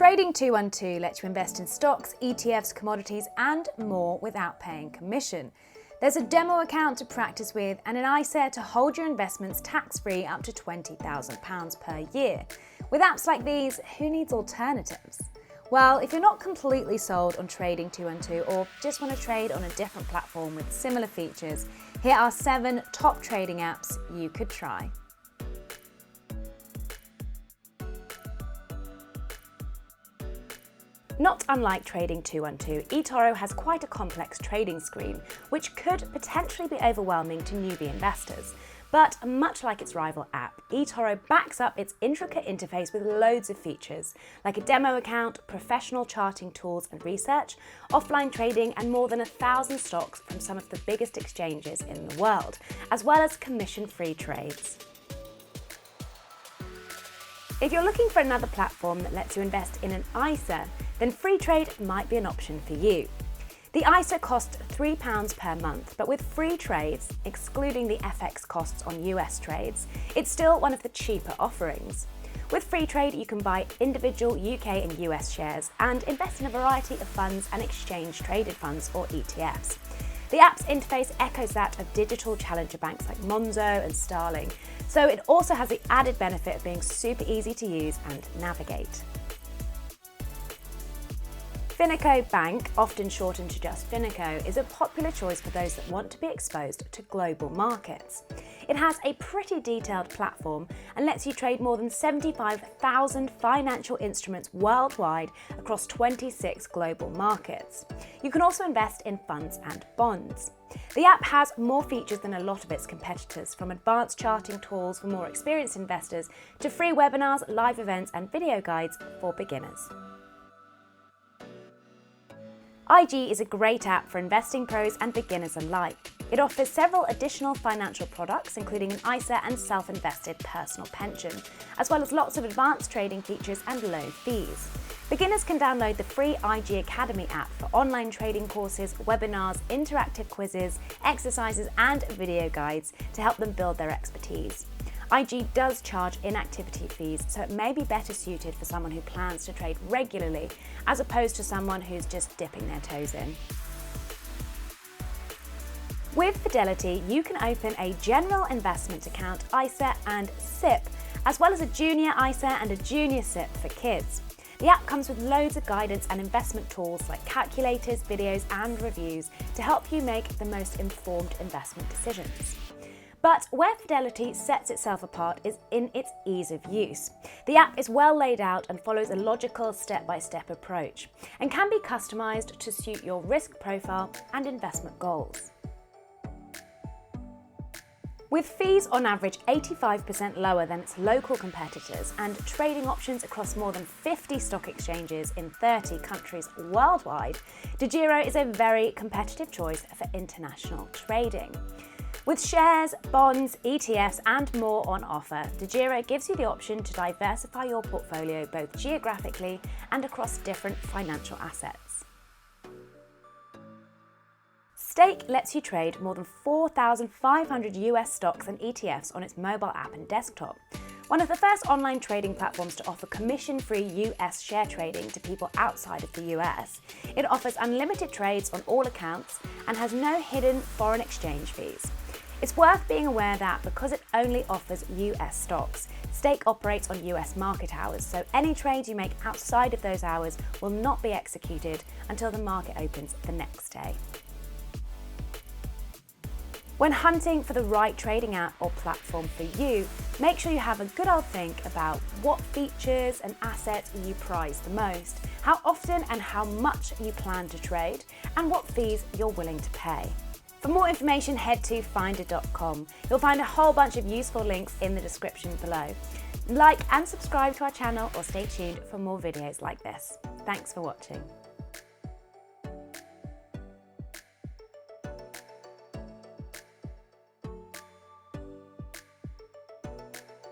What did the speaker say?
Trading 212 lets you invest in stocks, ETFs, commodities and more without paying commission. There's a demo account to practice with and an ISA to hold your investments tax-free up to £20,000 per year. With apps like these, who needs alternatives? Well, if you're not completely sold on Trading 212 or just want to trade on a different platform with similar features, here are 7 top trading apps you could try. Not unlike Trading 212, eToro has quite a complex trading screen, which could potentially be overwhelming to newbie investors. But much like its rival app, eToro backs up its intricate interface with loads of features, like a demo account, professional charting tools and research, offline trading, and more than 1,000 stocks from some of the biggest exchanges in the world, as well as commission-free trades. If you're looking for another platform that lets you invest in an ISA, then Freetrade might be an option for you. The ISA costs £3 per month, but with free trades, excluding the FX costs on US trades, it's still one of the cheaper offerings. With Freetrade, you can buy individual UK and US shares and invest in a variety of funds and exchange-traded funds or ETFs. The app's interface echoes that of digital challenger banks like Monzo and Starling, so it also has the added benefit of being super easy to use and navigate. Fineco Bank, often shortened to just Fineco, is a popular choice for those that want to be exposed to global markets. It has a pretty detailed platform and lets you trade more than 75,000 financial instruments worldwide across 26 global markets. You can also invest in funds and bonds. The app has more features than a lot of its competitors, from advanced charting tools for more experienced investors to free webinars, live events and video guides for beginners. IG is a great app for investing pros and beginners alike. It offers several additional financial products, including an ISA and self-invested personal pension, as well as lots of advanced trading features and low fees. Beginners can download the free IG Academy app for online trading courses, webinars, interactive quizzes, exercises and video guides to help them build their expertise. IG does charge inactivity fees, so it may be better suited for someone who plans to trade regularly, as opposed to someone who's just dipping their toes in. With Fidelity, you can open a general investment account, ISA and SIP, as well as a junior ISA and a junior SIP for kids. The app comes with loads of guidance and investment tools like calculators, videos and reviews to help you make the most informed investment decisions. But where Fidelity sets itself apart is in its ease of use. The app is well laid out and follows a logical step-by-step approach and can be customised to suit your risk profile and investment goals. With fees on average 85% lower than its local competitors and trading options across more than 50 stock exchanges in 30 countries worldwide, DEGIRO is a very competitive choice for international trading. With shares, bonds, ETFs and more on offer, DEGIRO gives you the option to diversify your portfolio both geographically and across different financial assets. Stake lets you trade more than 4,500 US stocks and ETFs on its mobile app and desktop. One of the first online trading platforms to offer commission-free US share trading to people outside of the US. It offers unlimited trades on all accounts and has no hidden foreign exchange fees. It's worth being aware that because it only offers US stocks, Stake operates on US market hours, so any trades you make outside of those hours will not be executed until the market opens the next day. When hunting for the right trading app or platform for you, make sure you have a good old think about what features and assets you prize the most, how often and how much you plan to trade, and what fees you're willing to pay. For more information, head to finder.com. You'll find a whole bunch of useful links in the description below. Like and subscribe to our channel or stay tuned for more videos like this. Thanks for watching.